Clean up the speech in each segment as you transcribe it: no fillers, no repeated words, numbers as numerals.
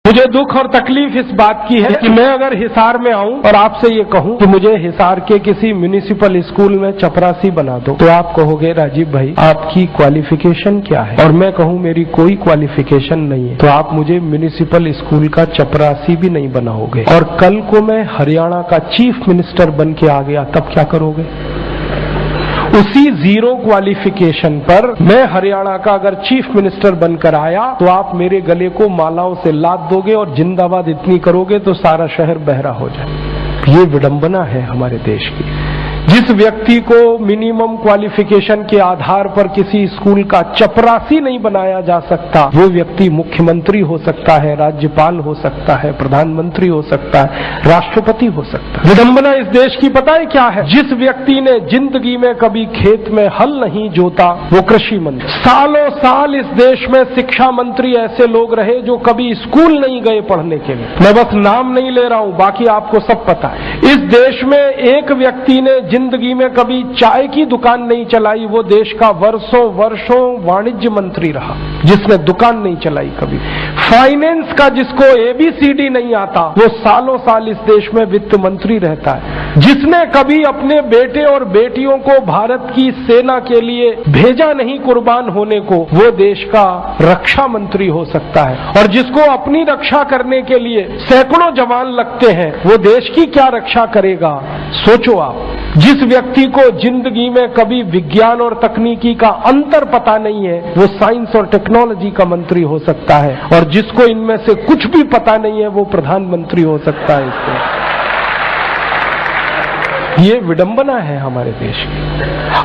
मुझे दुख और तकलीफ इस बात की है कि मैं अगर हिसार में आऊं और आपसे ये कहूं कि मुझे हिसार के किसी म्युनिसिपल स्कूल में चपरासी बना दो, तो आप कहोगे राजीव भाई आपकी क्वालिफिकेशन क्या है, और मैं कहूं मेरी कोई क्वालिफिकेशन नहीं है, तो आप मुझे म्युनिसिपल स्कूल का चपरासी भी नहीं बनाओगे। और कल को मैं हरियाणा का चीफ मिनिस्टर बन के आ गया, तब क्या करोगे? उसी जीरो क्वालिफिकेशन पर मैं हरियाणा का अगर चीफ मिनिस्टर बनकर आया तो आप मेरे गले को मालाओं से लाद दोगे और जिंदाबाद इतनी करोगे तो सारा शहर बहरा हो जाए। ये विडंबना है हमारे देश की। जिस व्यक्ति को मिनिमम क्वालिफिकेशन के आधार पर किसी स्कूल का चपरासी नहीं बनाया जा सकता, वो व्यक्ति मुख्यमंत्री हो सकता है, राज्यपाल हो सकता है, प्रधानमंत्री हो सकता है, राष्ट्रपति हो सकता है। विडंबना इस देश की पता है क्या है? जिस व्यक्ति ने जिंदगी में कभी खेत में हल नहीं जोता वो कृषि मंत्री। सालों साल इस देश में शिक्षा मंत्री ऐसे लोग रहे जो कभी स्कूल नहीं गए पढ़ने के लिए। मैं बस नाम नहीं ले रहा हूं, बाकी आपको सब पता है। इस देश में एक व्यक्ति ने जिंदगी में कभी चाय की दुकान नहीं चलाई, वो देश का वर्षों वाणिज्य मंत्री रहा जिसने दुकान नहीं चलाई कभी। फाइनेंस का जिसको ABCD नहीं आता वो सालों साल इस देश में वित्त मंत्री रहता है। जिसने कभी अपने बेटे और बेटियों को भारत की सेना के लिए भेजा नहीं कुर्बान होने को, वो देश का रक्षा मंत्री हो सकता है। और जिसको अपनी रक्षा करने के लिए सैकड़ों जवान लगते हैं वो देश की क्या रक्षा करेगा? सोचो आप। जिस व्यक्ति को जिंदगी में कभी विज्ञान और तकनीकी का अंतर पता नहीं है वो साइंस और टेक्नोलॉजी का मंत्री हो सकता है, और जिसको इनमें से कुछ भी पता नहीं है वो प्रधानमंत्री हो सकता है। इससे ये विडंबना है हमारे देश की।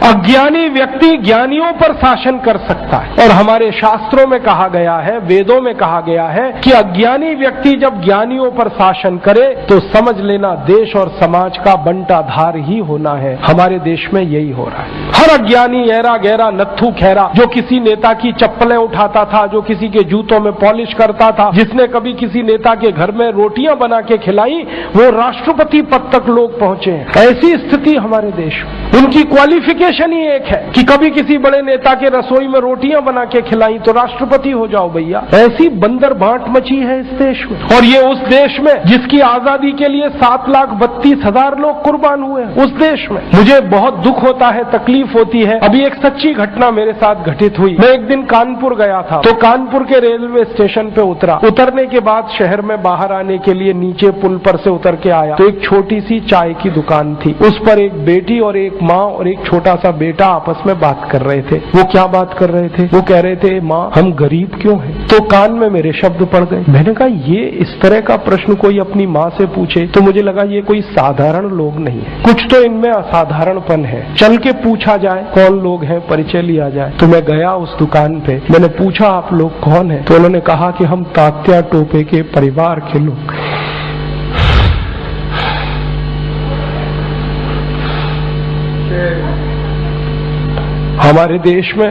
अज्ञानी व्यक्ति ज्ञानियों पर शासन कर सकता है, और हमारे शास्त्रों में कहा गया है, वेदों में कहा गया है कि अज्ञानी व्यक्ति जब ज्ञानियों पर शासन करे तो समझ लेना देश और समाज का बंटाधार ही होना है। हमारे देश में यही हो रहा है। हर अज्ञानी ऐरा गहरा नत्थू खैरा जो किसी नेता की चप्पलें उठाता था, जो किसी के जूतों में पॉलिश करता था, जिसने कभी किसी नेता के घर में रोटियां बना के खिलाई, वो राष्ट्रपति पद तक लोग पहुंचे हैं। ऐसी स्थिति हमारे देश में। उनकी क्वालिफिकेशन ही एक है कि कभी किसी बड़े नेता के रसोई में रोटियां बना के खिलाई तो राष्ट्रपति हो जाओ भैया। ऐसी बंदर बांट मची है इस देश में। और ये उस देश में जिसकी आजादी के लिए 7,32,000 लोग कुर्बान हुए, उस देश में। मुझे बहुत दुख होता है, तकलीफ होती है। अभी एक सच्ची घटना मेरे साथ घटित हुई। मैं एक दिन कानपुर गया था, तो कानपुर के रेलवे स्टेशन पे उतरा। उतरने के बाद शहर में बाहर आने के लिए नीचे पुल पर से उतर के आया तो एक छोटी सी चाय की दुकान थी। उस पर एक बेटी और एक माँ और एक छोटा सा बेटा आपस में बात कर रहे थे। वो क्या बात कर रहे थे? वो कह रहे थे, माँ हम गरीब क्यों हैं? तो कान में मेरे शब्द पड़ गए। मैंने कहा ये इस तरह का प्रश्न कोई अपनी माँ से पूछे तो मुझे लगा ये कोई साधारण लोग नहीं है, कुछ तो इनमें असाधारणपन है। चल के पूछा जाए कौन लोग हैं, परिचय लिया जाए। तो मैं गया उस दुकान पे, मैंने पूछा आप लोग कौन है? तो उन्होंने कहा कि हम तात्या टोपे के परिवार के लोग। हमारे देश में